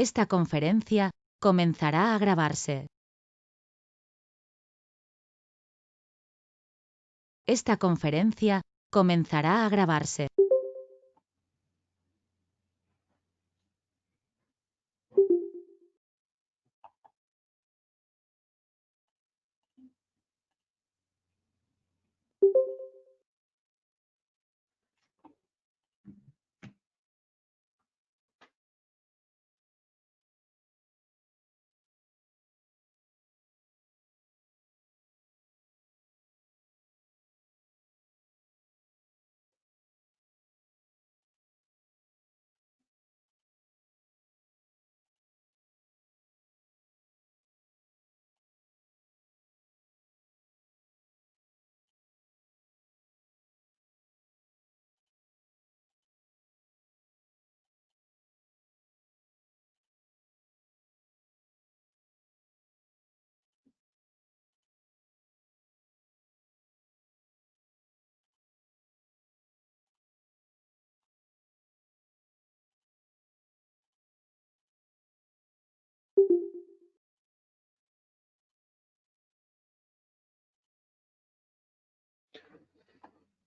Esta conferencia comenzará a grabarse. Esta conferencia comenzará a grabarse.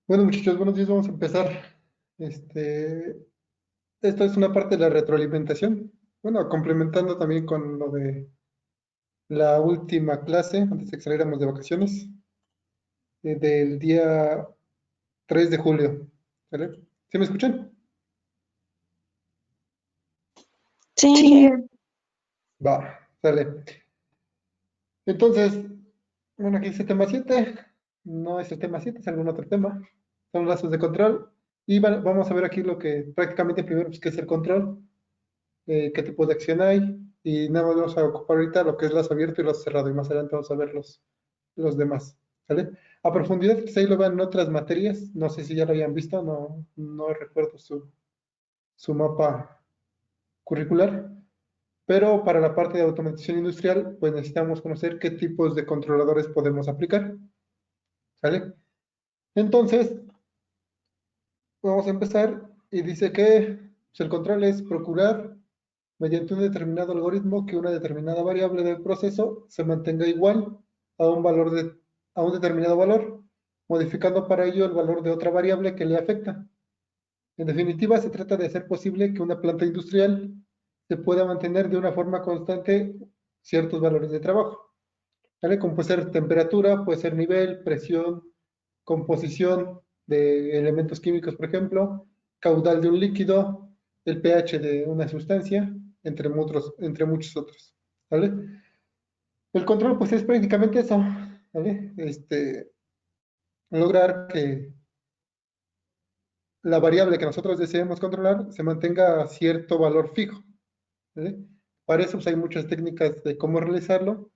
Bueno, muchachos, buenos días. Vamos a empezar. Esto es una parte de la retroalimentación. Bueno, complementando también con lo de la última clase, antes de que saliéramos de vacaciones, del día 3 de julio. ¿Vale? ¿Sí me escuchan? Sí, Va, sale. Entonces, bueno, aquí dice tema 7. No es el tema 7, es algún otro tema. Son lazos de control. Y vamos a ver aquí lo que prácticamente primero, pues, qué es el control, qué tipo de acción hay, y nada más vamos a ocupar ahorita lo que es lazo abierto y lazo cerrado, y más adelante vamos a ver los demás, ¿sale? A profundidad, quizá ahí lo vean en otras materias, no sé si ya lo hayan visto, no recuerdo su mapa curricular, pero para la parte de automatización industrial, pues necesitamos conocer qué tipos de controladores podemos aplicar, ¿sale? Entonces, vamos a empezar, y dice que pues, el control es procurar mediante un determinado algoritmo que una determinada variable del proceso se mantenga igual a a un determinado valor, modificando para ello el valor de otra variable que le afecta. En definitiva, se trata de hacer posible que una planta industrial se pueda mantener de una forma constante ciertos valores de trabajo, ¿vale? Como puede ser temperatura, puede ser nivel, presión, composición de elementos químicos, por ejemplo, caudal de un líquido, el pH de una sustancia, entre muchos otros, ¿vale? El control, pues, es prácticamente eso, ¿vale? Lograr que la variable que nosotros deseemos controlar se mantenga a cierto valor fijo, ¿vale? Para eso, pues, hay muchas técnicas de cómo realizarlo,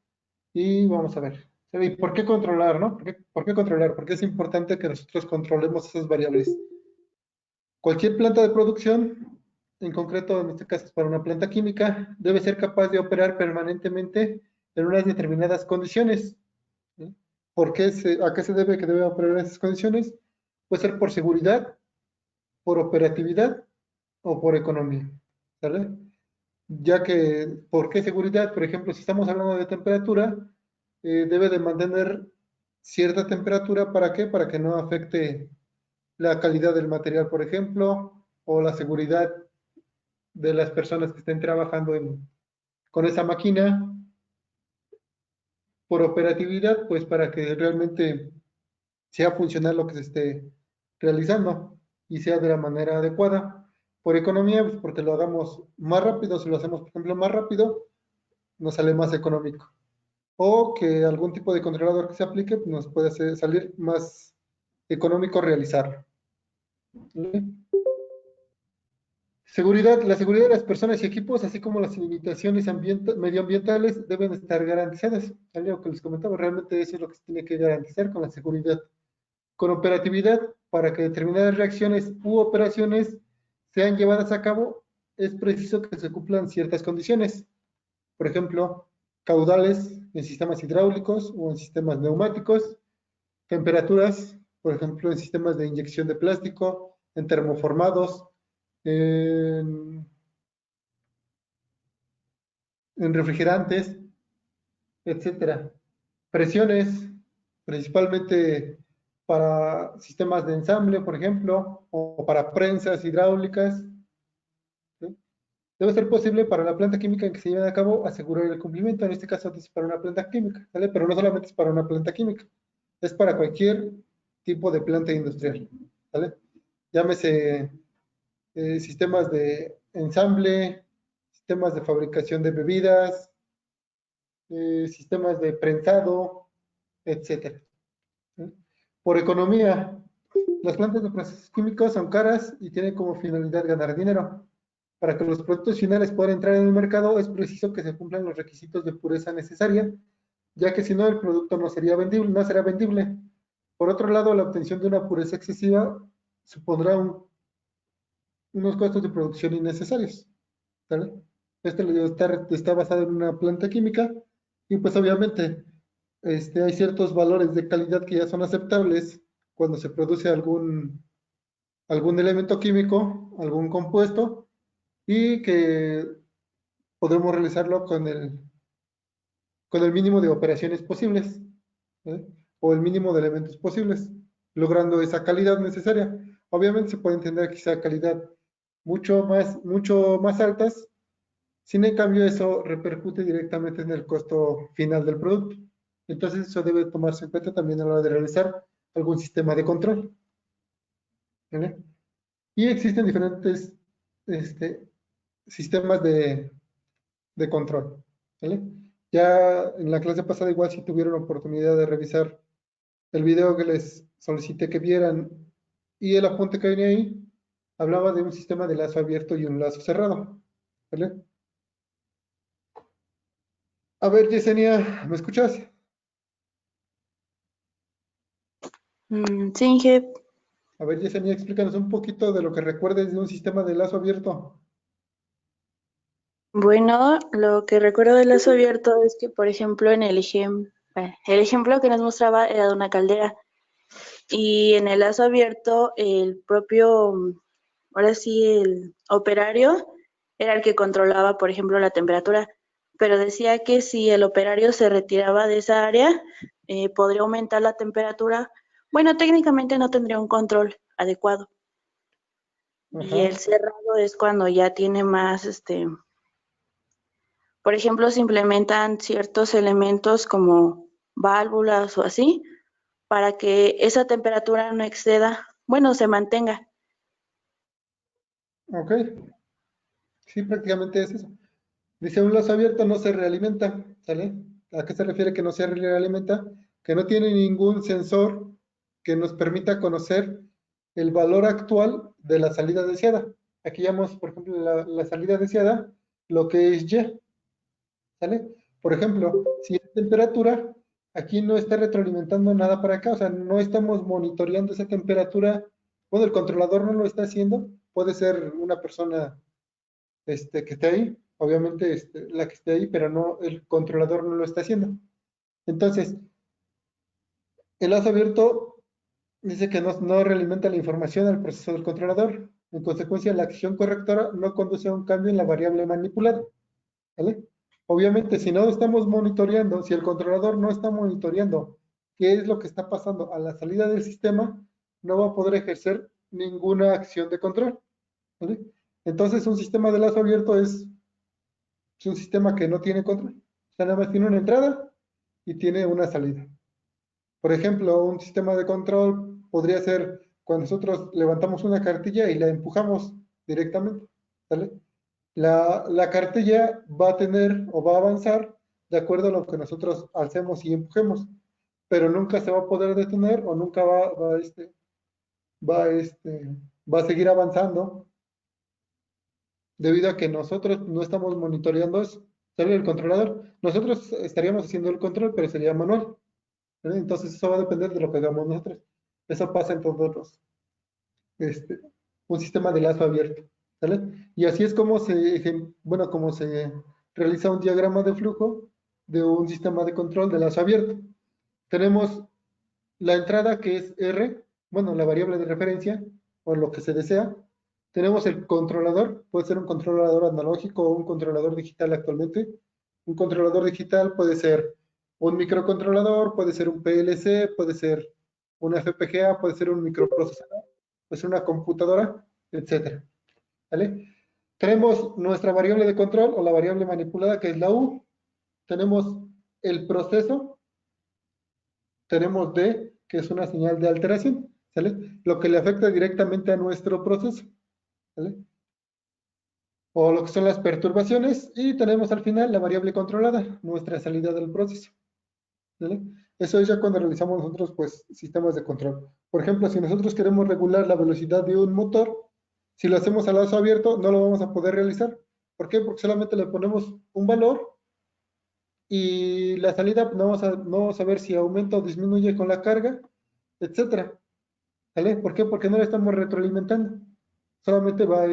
y vamos a ver. ¿Y por qué controlar, no? ¿Por qué controlar? Porque es importante que nosotros controlemos esas variables. Cualquier planta de producción, en concreto en este caso es para una planta química, debe ser capaz de operar permanentemente en unas determinadas condiciones. ¿Sí? ¿A qué se debe que debe operar en esas condiciones? Puede ser por seguridad, por operatividad o por economía. ¿Sale? Ya que, ¿por qué seguridad? Por ejemplo, si estamos hablando de temperatura, debe de mantener cierta temperatura. ¿Para qué? Para que no afecte la calidad del material, por ejemplo, o la seguridad de las personas que estén trabajando con esa máquina. Por operatividad, pues para que realmente sea funcional lo que se esté realizando y sea de la manera adecuada. Por economía, pues porque lo hagamos más rápido. Si lo hacemos, por ejemplo, más rápido, nos sale más económico. O que algún tipo de controlador que se aplique, pues nos puede salir más económico realizarlo. ¿Vale? Seguridad. La seguridad de las personas y equipos, así como las limitaciones medioambientales, deben estar garantizadas. Algo que les comentaba, realmente eso es lo que se tiene que garantizar con la seguridad. Con operatividad, para que determinadas reacciones u operaciones sean llevadas a cabo, es preciso que se cumplan ciertas condiciones. Por ejemplo, caudales en sistemas hidráulicos o en sistemas neumáticos, temperaturas, por ejemplo, en sistemas de inyección de plástico, en termoformados, en en refrigerantes, etcétera. Presiones, principalmente para sistemas de ensamble, por ejemplo, o para prensas hidráulicas. ¿Sí? Debe ser posible para la planta química en que se lleve a cabo asegurar el cumplimiento. En este caso es para una planta química, ¿vale? Pero no solamente es para una planta química, es para cualquier tipo de planta industrial, ¿vale? Llámese sistemas de ensamble, sistemas de fabricación de bebidas, sistemas de prensado, etcétera. ¿Sí? Por economía, las plantas de procesos químicos son caras y tienen como finalidad ganar dinero. Para que los productos finales puedan entrar en el mercado es preciso que se cumplan los requisitos de pureza necesaria, ya que si no el producto no sería vendible, no será vendible. Por otro lado, la obtención de una pureza excesiva supondrá unos costos de producción innecesarios. ¿Vale? Este está basado en una planta química y pues obviamente hay ciertos valores de calidad que ya son aceptables cuando se produce algún elemento químico, algún compuesto, y que podemos realizarlo con el mínimo de operaciones posibles, ¿eh? O el mínimo de elementos posibles, logrando esa calidad necesaria. Obviamente se puede entender quizá calidad mucho más altas, sin en cambio eso repercute directamente en el costo final del producto. Entonces eso debe tomarse en cuenta también a la hora de realizar algún sistema de control, ¿vale? Y existen diferentes este, sistemas de control, ¿vale? Ya en la clase pasada igual si tuvieron oportunidad de revisar el video que les solicité que vieran y el apunte que venía ahí, hablaba de un sistema de lazo abierto y un lazo cerrado, ¿vale? A ver, Yesenia, ¿me escuchas? Sí, Inge. A ver, Yesenia, explícanos un poquito de lo que recuerdes de un sistema de lazo abierto. Bueno, lo que recuerdo del lazo abierto es que, por ejemplo, en el ejemplo que nos mostraba era de una caldera. Y en el lazo abierto, el propio, ahora sí, el operario era el que controlaba, por ejemplo, la temperatura. Pero decía que si el operario se retiraba de esa área, podría aumentar la temperatura. Bueno, técnicamente no tendría un control adecuado. Y el Ajá, cerrado es cuando ya tiene más, por ejemplo, se implementan ciertos elementos como válvulas o así, para que esa temperatura no exceda, bueno, se mantenga. ok. Sí, prácticamente es eso. Dice, un lazo abierto no se realimenta, ¿sale? ¿A qué se refiere que no se realimenta? Que no tiene ningún sensor que nos permita conocer el valor actual de la salida deseada. Aquí llamamos, por ejemplo, la salida deseada, lo que es Y, ¿sale? Por ejemplo, si es temperatura, aquí no está retroalimentando nada para acá, o sea, no estamos monitoreando esa temperatura. Bueno, el controlador no lo está haciendo, puede ser una persona que esté ahí, obviamente la que esté ahí, pero no, el controlador no lo está haciendo. Entonces, el lazo abierto dice que no realimenta la información al proceso del controlador. En consecuencia, la acción correctora no conduce a un cambio en la variable manipulada, ¿vale? Obviamente, si no estamos monitoreando, si el controlador no está monitoreando qué es lo que está pasando a la salida del sistema, no va a poder ejercer ninguna acción de control, ¿vale? Entonces, un sistema de lazo abierto es un sistema que no tiene control. O sea, nada más tiene una entrada y tiene una salida. Por ejemplo, un sistema de control podría ser cuando nosotros levantamos una cartilla y la empujamos directamente, ¿sale? La cartilla va a tener o va a avanzar de acuerdo a lo que nosotros hacemos y empujemos, pero nunca se va a poder detener o nunca va, va a seguir avanzando debido a que nosotros no estamos monitoreando eso. ¿Sale el controlador? Nosotros estaríamos haciendo el control, pero sería manual, ¿vale? Entonces eso va a depender de lo que hagamos nosotros. Eso pasa en todos los, este, un sistema de lazo abierto, ¿sale? Y así es como bueno, como se realiza un diagrama de flujo de un sistema de control de lazo abierto. Tenemos la entrada que es R, bueno, la variable de referencia o lo que se desea. Tenemos el controlador, puede ser un controlador analógico o un controlador digital actualmente. Un controlador digital puede ser un microcontrolador, puede ser un PLC, puede ser una FPGA, puede ser un microprocesador, puede ser una computadora, etcétera. ¿Vale? Tenemos nuestra variable de control o la variable manipulada, que es la U. Tenemos el proceso. Tenemos D, que es una señal de alteración. ¿Sale? Lo que le afecta directamente a nuestro proceso. ¿Vale? O lo que son las perturbaciones. Y tenemos al final la variable controlada, nuestra salida del proceso. ¿Vale? Eso es ya cuando realizamos nosotros, pues, sistemas de control. Por ejemplo, si nosotros queremos regular la velocidad de un motor, si lo hacemos a lazo abierto, no lo vamos a poder realizar. ¿Por qué? Porque solamente le ponemos un valor y la salida no vamos a ver si aumenta o disminuye con la carga, etcétera. ¿Vale? ¿Por qué? Porque no le estamos retroalimentando. Solamente va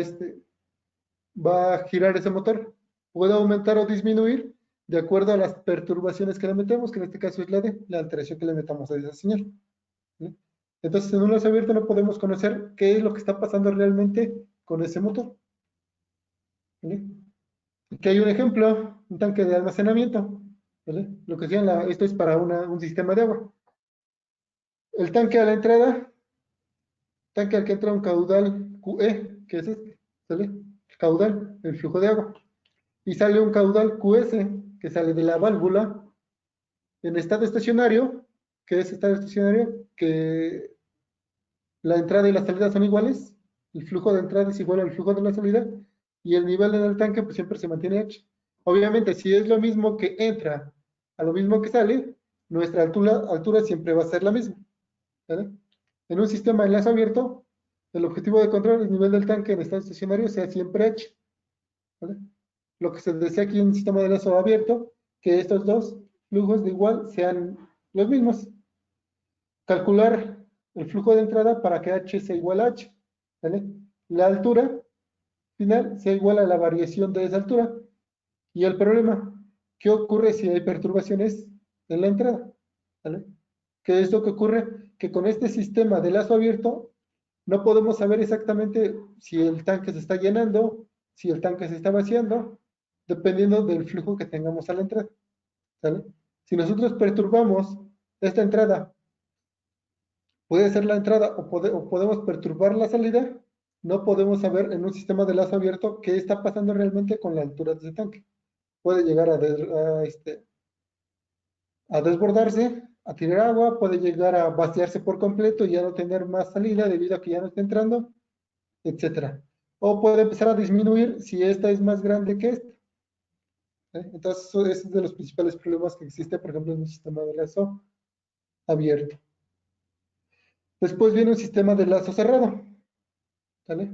a girar ese motor. Puede aumentar o disminuir de acuerdo a las perturbaciones que le metemos, que en este caso es la D, la alteración que le metamos a esa señal. ¿Sí? Entonces, en un lazo abierto no podemos conocer qué es lo que está pasando realmente con ese motor. ¿Vale? Aquí hay un ejemplo, un tanque de almacenamiento. ¿Vale? Lo que sea, esto es para un sistema de agua. El tanque a la entrada, tanque al que entra un caudal QE, que es este, ¿sale? El caudal, el flujo de agua. Y sale un caudal QS, que sale de la válvula en estado estacionario, que es estado estacionario, que la entrada y la salida son iguales, el flujo de entrada es igual al flujo de la salida, y el nivel en el tanque pues siempre se mantiene H. Obviamente, si es lo mismo que entra a lo mismo que sale, nuestra altura siempre va a ser la misma. ¿Vale? En un sistema de enlace abierto, el objetivo de control es el nivel del tanque en estado estacionario sea siempre H. ¿Vale? Lo que se desea aquí en un sistema de lazo abierto, que estos dos flujos de igual sean los mismos. Calcular el flujo de entrada para que H sea igual a H. ¿Vale? La altura final sea igual a la variación de esa altura. Y el problema, ¿qué ocurre si hay perturbaciones en la entrada? ¿Vale? ¿Qué es lo que ocurre? Que con este sistema de lazo abierto no podemos saber exactamente si el tanque se está llenando, si el tanque se está vaciando, dependiendo del flujo que tengamos a la entrada. ¿Sale? Si nosotros perturbamos esta entrada, puede ser la entrada o podemos perturbar la salida, no podemos saber en un sistema de lazo abierto qué está pasando realmente con la altura de ese tanque. Puede llegar a desbordarse, a tirar agua, puede llegar a vaciarse por completo y ya no tener más salida debido a que ya no está entrando, etcétera. O puede empezar a disminuir si esta es más grande que esta. Entonces, eso es de los principales problemas que existe, por ejemplo, en un sistema de lazo abierto. Después viene un sistema de lazo cerrado. ¿Vale?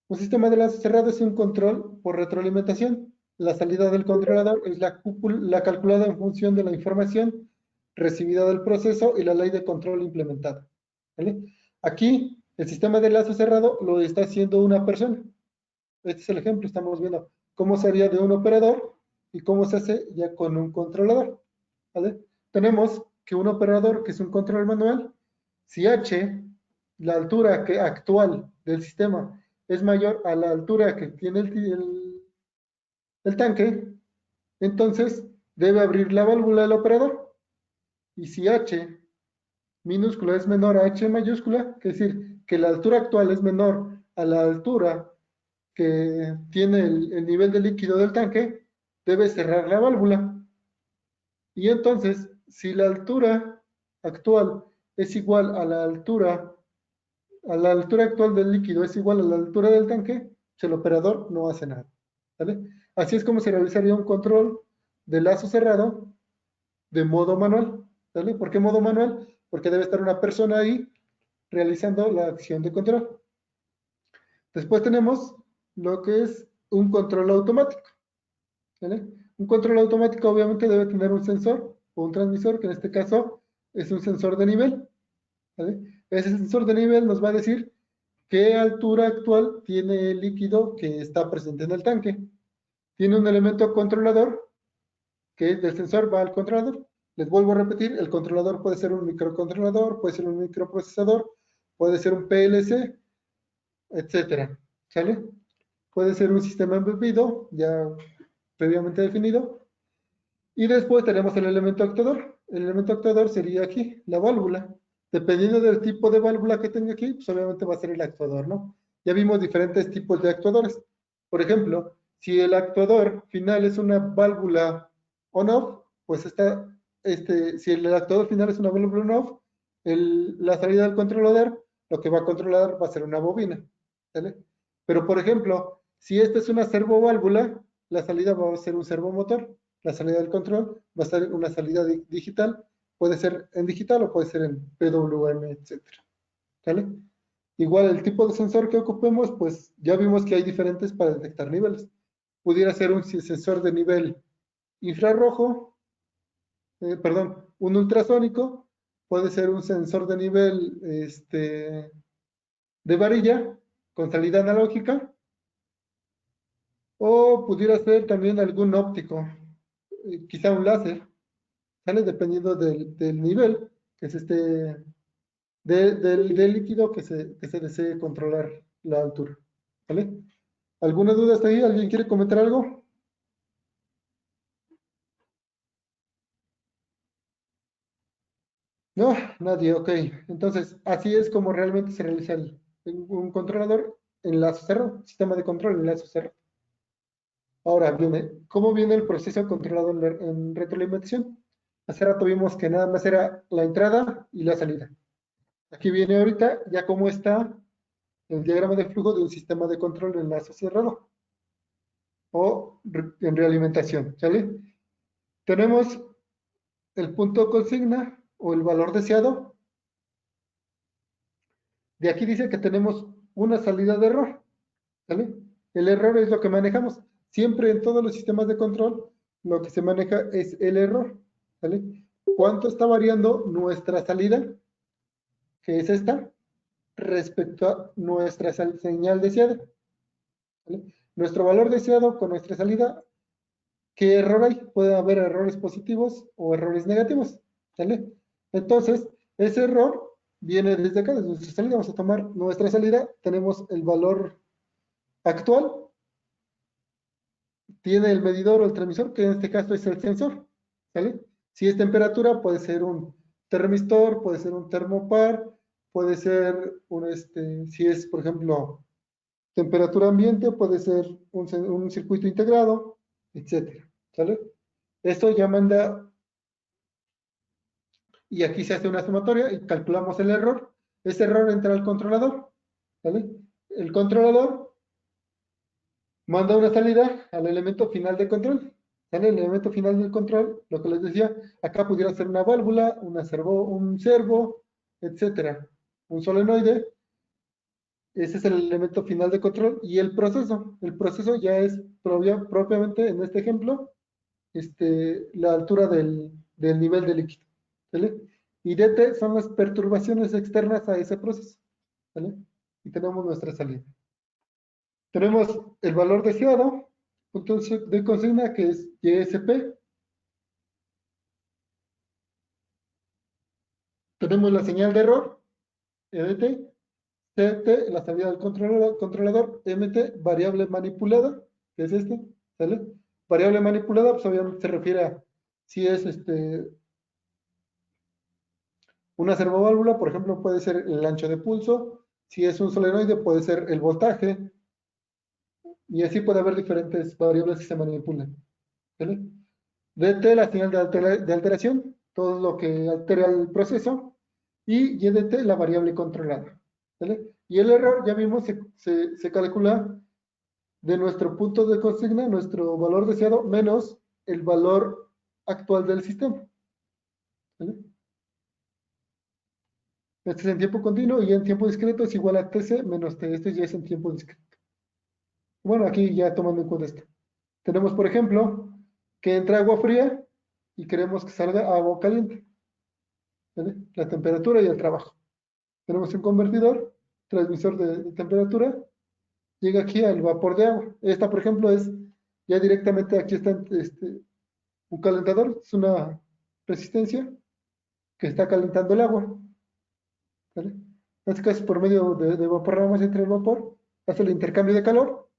Un sistema de lazo cerrado es un control por retroalimentación. La salida del controlador es la calculada en función de la información recibida del proceso y la ley de control implementada. ¿Vale? Aquí, el sistema de lazo cerrado lo está haciendo una persona. Este es el ejemplo, estamos viendo cómo sería de un operador y cómo se hace ya con un controlador. ¿Vale? Tenemos que un operador, que es un control manual, si H, la altura actual del sistema, es mayor a la altura que tiene el tanque, entonces debe abrir la válvula del operador. Y si H minúscula es menor a H mayúscula, es decir, que la altura actual es menor a la altura que tiene el nivel de líquido del tanque, debe cerrar la válvula. Y entonces, si la altura actual es igual a la altura actual del líquido es igual a la altura del tanque, el operador no hace nada. ¿Vale? Así es como se realizaría un control de lazo cerrado de modo manual. ¿Vale? ¿Por qué modo manual? Porque debe estar una persona ahí realizando la acción de control. Después tenemos lo que es un control automático. ¿Vale? Un control automático obviamente debe tener un sensor o un transmisor, que en este caso es un sensor de nivel. ¿Vale? Ese sensor de nivel nos va a decir qué altura actual tiene el líquido que está presente en el tanque. Tiene un elemento controlador, que del sensor va al controlador. Les vuelvo a repetir, el controlador puede ser un microcontrolador, puede ser un microprocesador, puede ser un PLC, etcétera. ¿Sale? Puede ser un sistema embebido, ya previamente definido, Y después tenemos el elemento actuador. El elemento actuador sería aquí, la válvula. Dependiendo del tipo de válvula que tenga aquí, pues obviamente va a ser el actuador, ¿no? Ya vimos diferentes tipos de actuadores. Por ejemplo, si el actuador final es una válvula on-off, pues si el actuador final es una válvula on-off, la salida del controlador, lo que va a controlar va a ser una bobina, ¿vale? Pero, por ejemplo, si esta es una servoválvula, la salida va a ser un servomotor. La salida del control va a ser una salida digital, puede ser en digital o puede ser en PWM, etcétera. ¿Vale? Igual el tipo de sensor que ocupemos, pues ya vimos que hay diferentes para detectar niveles. Pudiera ser un sensor de nivel infrarrojo, perdón, un ultrasónico, puede ser un sensor de nivel de varilla con salida analógica, o pudiera ser también algún óptico, quizá un láser, ¿sale? Dependiendo del nivel que se del líquido que se desee controlar la altura, ¿vale? ¿Alguna duda hasta ahí? ¿Alguien quiere comentar algo? No, nadie, ok. Entonces, así es como realmente se realiza un controlador en lazo cerrado, sistema de control en lazo cerrado. Ahora viene, ¿cómo viene el proceso controlado en retroalimentación? Hace rato vimos que nada más era la entrada y la salida. Aquí viene ahorita ya cómo está el diagrama de flujo de un sistema de control en lazo cerrado o en realimentación, ¿sale? Tenemos el punto consigna o el valor deseado. De aquí dice que tenemos una salida de error, ¿sale? El error es lo que manejamos. Siempre en todos los sistemas de control, lo que se maneja es el error, ¿sale? ¿Cuánto está variando nuestra salida, que es esta, respecto a nuestra señal deseada? ¿Vale? Nuestro valor deseado con nuestra salida, ¿qué error hay? Puede haber errores positivos o errores negativos, ¿vale? Entonces, ese error viene desde acá, desde nuestra salida. Vamos a tomar nuestra salida, tenemos el valor actual, tiene el medidor o el transmisor, que en este caso es el sensor, ¿vale? Si es temperatura, puede ser un termistor, puede ser un termopar, puede ser si es, por ejemplo, temperatura ambiente, puede ser un circuito integrado, etcétera, ¿sale? Esto ya manda, y aquí se hace una sumatoria y calculamos el error. Ese error entra al controlador, ¿vale? El controlador manda una salida al elemento final de control. ¿Sale? El elemento final del control, lo que les decía, acá pudiera ser una válvula, un servo, etcétera, un solenoide. Ese es el elemento final de control y el proceso. El proceso ya es propiamente, en este ejemplo, la altura del nivel de líquido, ¿vale? Y DT son las perturbaciones externas a ese proceso, ¿vale? Y tenemos nuestra salida. Tenemos el valor deseado, punto de consigna, que es YSP. Tenemos la señal de error, EDT, CT, la salida del controlador, MT, variable manipulada, que es ¿sale? Variable manipulada, pues obviamente se refiere a si es una servoválvula, por ejemplo, puede ser el ancho de pulso. Si es un solenoide, puede ser el voltaje. Y así puede haber diferentes variables que se manipulan, ¿vale? DT, la señal de alteración, todo lo que altera el proceso. Y YDT, la variable controlada, ¿vale? Y el error, ya vimos, se calcula de nuestro punto de consigna, nuestro valor deseado, menos el valor actual del sistema, ¿vale? Este es en tiempo continuo y en tiempo discreto es igual a TC menos T. Este ya es en tiempo discreto. Bueno, aquí ya tomando en cuenta esto. Tenemos, por ejemplo, que entra agua fría y queremos que salga agua caliente, ¿vale? La temperatura y el trabajo. Tenemos un convertidor, transmisor de temperatura, llega aquí al vapor de agua. Esta, por ejemplo, es ya directamente, aquí está un calentador, es una resistencia que está calentando el agua, ¿vale? En este caso, por medio de vapor, nada más entra el vapor, hace el intercambio de calor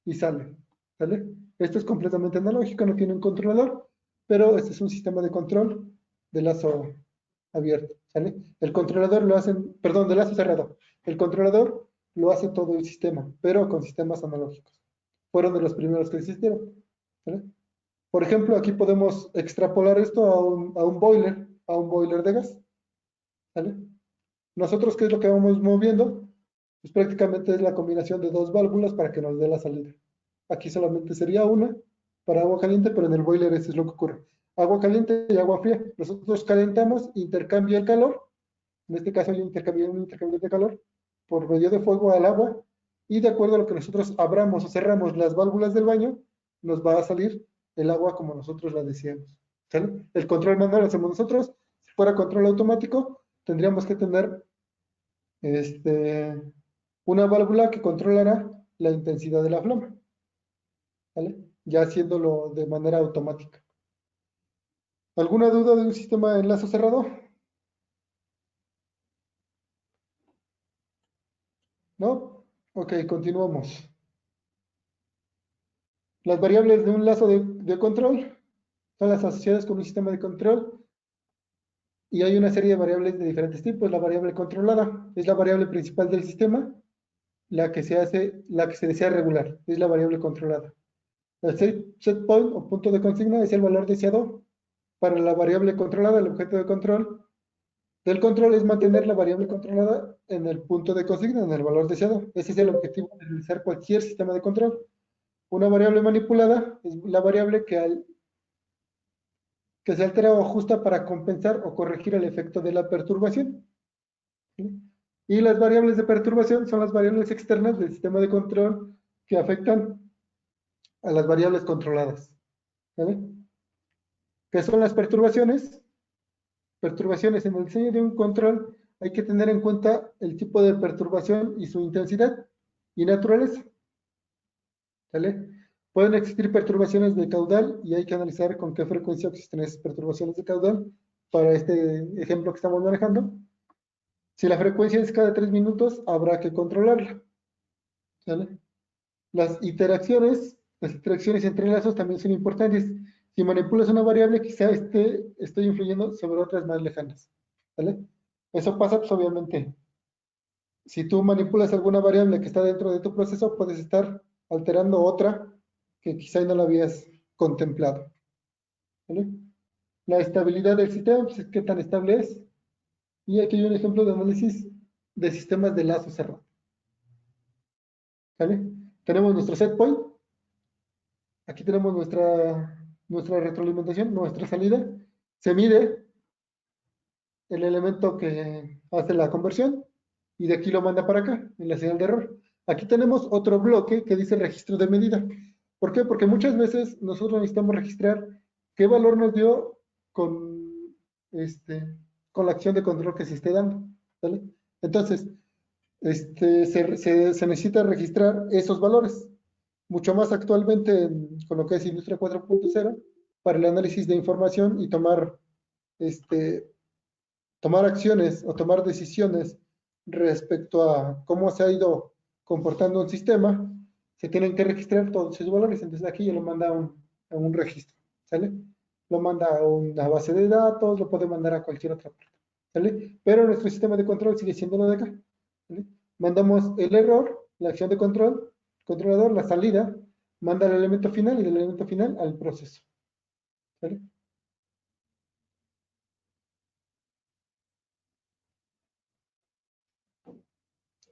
y sale, ¿vale? Esto es completamente analógico, no tiene un controlador. pero este es un sistema de control de lazo abierto, ¿sale? El controlador lo hacen, perdón, de lazo cerrado. El controlador lo hace todo el sistema, pero con sistemas analógicos. Fueron de los primeros que existieron, ¿sale? Por ejemplo, aquí podemos extrapolar esto a un boiler de gas, ¿sale? Nosotros, ¿qué es lo que vamos moviendo? Pues prácticamente es la combinación de dos válvulas para que nos dé la salida. Aquí solamente sería una para agua caliente, pero en el boiler eso es lo que ocurre. Agua caliente y agua fría. Nosotros calentamos, intercambia el calor. En este caso hay un intercambio de calor por medio de fuego al agua. Y de acuerdo a lo que nosotros abramos o cerramos las válvulas del baño, nos va a salir el agua como nosotros la deseamos, ¿sale? El control manual lo hacemos nosotros. Si fuera control automático, tendríamos que tener una válvula que controlará la intensidad de la flama, ¿vale? Ya haciéndolo de manera automática. ¿Alguna duda de un sistema de enlace cerrado? ¿No? Ok, continuamos. Las variables de un lazo de control son las asociadas con un sistema de control y hay una serie de variables de diferentes tipos. La variable controlada es la variable principal del sistema, la que se desea regular, es la variable controlada. El set point o punto de consigna es el valor deseado para la variable controlada. El objeto de control del control es mantener la variable controlada en el punto de consigna, en el valor deseado. Ese es el objetivo de realizar cualquier sistema de control. Una variable manipulada es la variable que se altera o ajusta para compensar o corregir el efecto de la perturbación. ¿Sí? Y las variables de perturbación son las variables externas del sistema de control que afectan a las variables controladas. ¿Vale? ¿Qué son las perturbaciones? Perturbaciones en el diseño de un control hay que tener en cuenta el tipo de perturbación y su intensidad y naturaleza. ¿Vale? Pueden existir perturbaciones de caudal y hay que analizar con qué frecuencia existen esas perturbaciones de caudal para este ejemplo que estamos manejando. Si la frecuencia es cada 3 minutos, habrá que controlarla. ¿Vale? Las interacciones entre lazos también son importantes. Si manipulas una variable, quizá esté influyendo sobre otras más lejanas. ¿Vale? Eso pasa, pues obviamente. Si tú manipulas alguna variable que está dentro de tu proceso, puedes estar alterando otra que quizá no la habías contemplado. ¿Vale? La estabilidad del sistema, pues, qué tan estable es. Y aquí hay un ejemplo de análisis de sistemas de lazo cerrado. ¿Vale? Tenemos nuestro set point. Aquí tenemos nuestra retroalimentación, nuestra salida. Se mide el elemento que hace la conversión y de aquí lo manda para acá, en la señal de error. Aquí tenemos otro bloque que dice registro de medida. ¿Por qué? Porque muchas veces nosotros necesitamos registrar qué valor nos dio con la acción de control que se esté dando. ¿Vale? Entonces, se necesita registrar esos valores. Mucho más actualmente con lo que es Industria 4.0 para el análisis de información y tomar acciones o tomar decisiones respecto a cómo se ha ido comportando un sistema, se tienen que registrar todos esos valores. Entonces aquí lo manda a un registro, ¿sale? Lo manda a una base de datos, lo puede mandar a cualquier otra parte, ¿sale? Pero nuestro sistema de control sigue siendo lo de acá, ¿sale? Mandamos el error, la acción de control, controlador, la salida, manda el elemento final y del elemento final al proceso, ¿sale?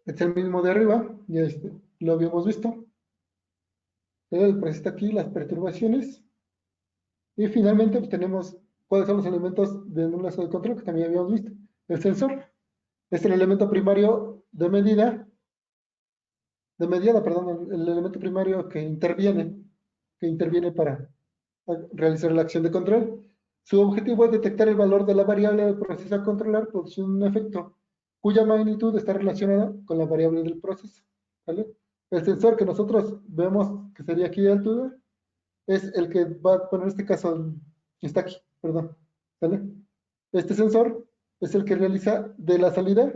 Es el mismo de arriba, ya lo habíamos visto. El proceso está aquí, las perturbaciones. Y finalmente pues, tenemos cuáles son los elementos de un lazo de control que también habíamos visto. El sensor es el elemento primario de mediada, perdón, el elemento primario que interviene para realizar la acción de control. Su objetivo es detectar el valor de la variable del proceso a controlar produciendo un efecto cuya magnitud está relacionada con la variable del proceso. ¿Vale? El sensor que nosotros vemos que sería aquí de altura es el que va a poner este caso, está aquí, perdón. ¿Vale? Este sensor es el que realiza de la salida,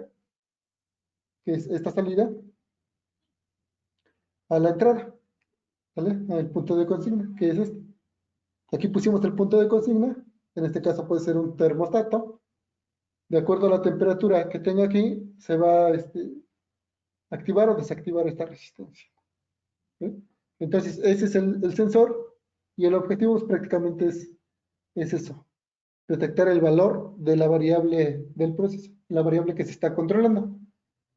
que es esta salida, a la entrada, ¿vale? Al punto de consigna, que es este. Aquí pusimos el punto de consigna, en este caso puede ser un termostato. De acuerdo a la temperatura que tenga aquí, se va a activar o desactivar esta resistencia. ¿Sí? Entonces, ese es el sensor y el objetivo pues, prácticamente es eso, detectar el valor de la variable del proceso, la variable que se está controlando.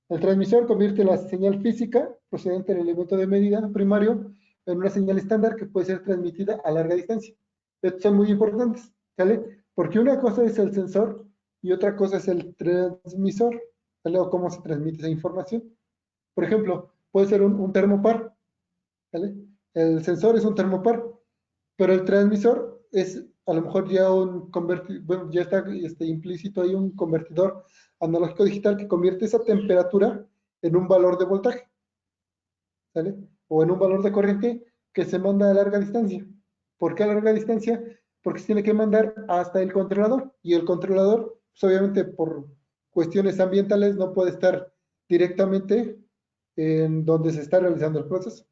El transmisor convierte la señal física procedente del elemento de medida primario en una señal estándar que puede ser transmitida a larga distancia. Estos son muy importantes, ¿sale? Porque una cosa es el sensor y otra cosa es el transmisor, ¿sale? O cómo se transmite esa información. Por ejemplo, puede ser un termopar, ¿sale? El sensor es un termopar, pero el transmisor es a lo mejor ya un convertidor, bueno, ya está implícito ahí un convertidor analógico digital que convierte esa temperatura en un valor de voltaje, ¿sale? O en un valor de corriente que se manda a larga distancia. ¿Por qué a larga distancia? Porque se tiene que mandar hasta el controlador y el controlador, pues obviamente por cuestiones ambientales no puede estar directamente en donde se está realizando el proceso.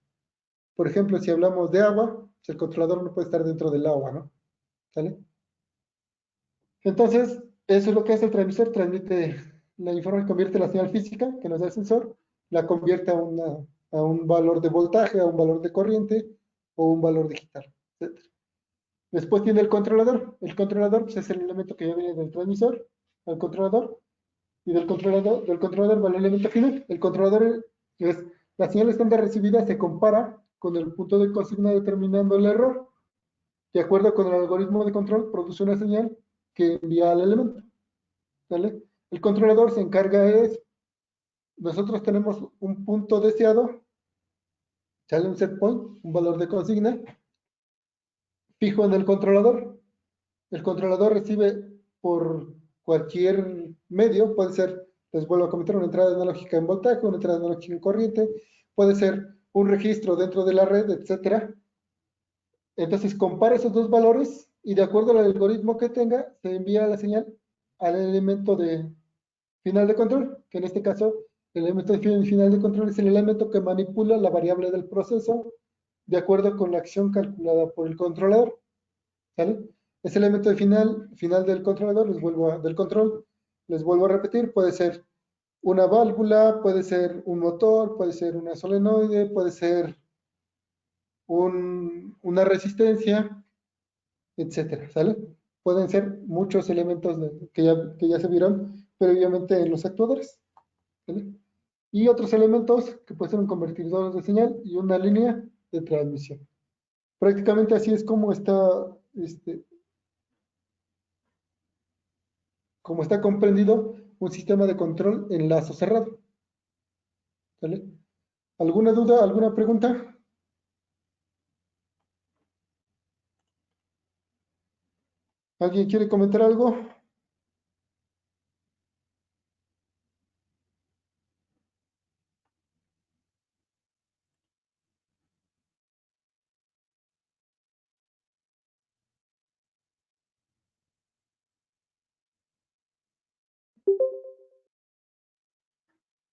Por ejemplo, si hablamos de agua, pues el controlador no puede estar dentro del agua, ¿no? ¿Sale? Entonces, eso es lo que hace el transmisor, transmite la información, convierte la señal física que nos da el sensor, la convierte a un valor de voltaje, a un valor de corriente o un valor digital, etc. Después tiene el controlador. El controlador pues, es el elemento que ya viene del transmisor al controlador y del controlador va el elemento final. El controlador es la señal estándar recibida se compara con el punto de consigna determinando el error. De acuerdo con el algoritmo de control, produce una señal que envía al elemento. ¿Vale? El controlador se encarga de eso. Nosotros tenemos un punto deseado, sale un set point, un valor de consigna, fijo en el controlador. El controlador recibe por cualquier medio, puede ser, les vuelvo a comentar, una entrada analógica en voltaje, una entrada analógica en corriente, puede ser un registro dentro de la red, etcétera. Entonces compara esos dos valores y de acuerdo al algoritmo que tenga, se envía la señal al elemento de final de control, que en este caso el elemento de final de control es el elemento que manipula la variable del proceso de acuerdo con la acción calculada por el controlador. ¿Sale? Ese elemento de final del controlador, del control, les vuelvo a repetir, puede ser una válvula, puede ser un motor, puede ser una solenoide, puede ser una resistencia, etcétera, ¿sale? Pueden ser muchos elementos que ya se vieron previamente en los actuadores, ¿sale? Y otros elementos que pueden ser un convertidor de señal y una línea de transmisión. Prácticamente así es como está comprendido un sistema de control en lazo cerrado. ¿Sale? ¿Alguna duda, alguna pregunta? ¿Alguien quiere comentar algo?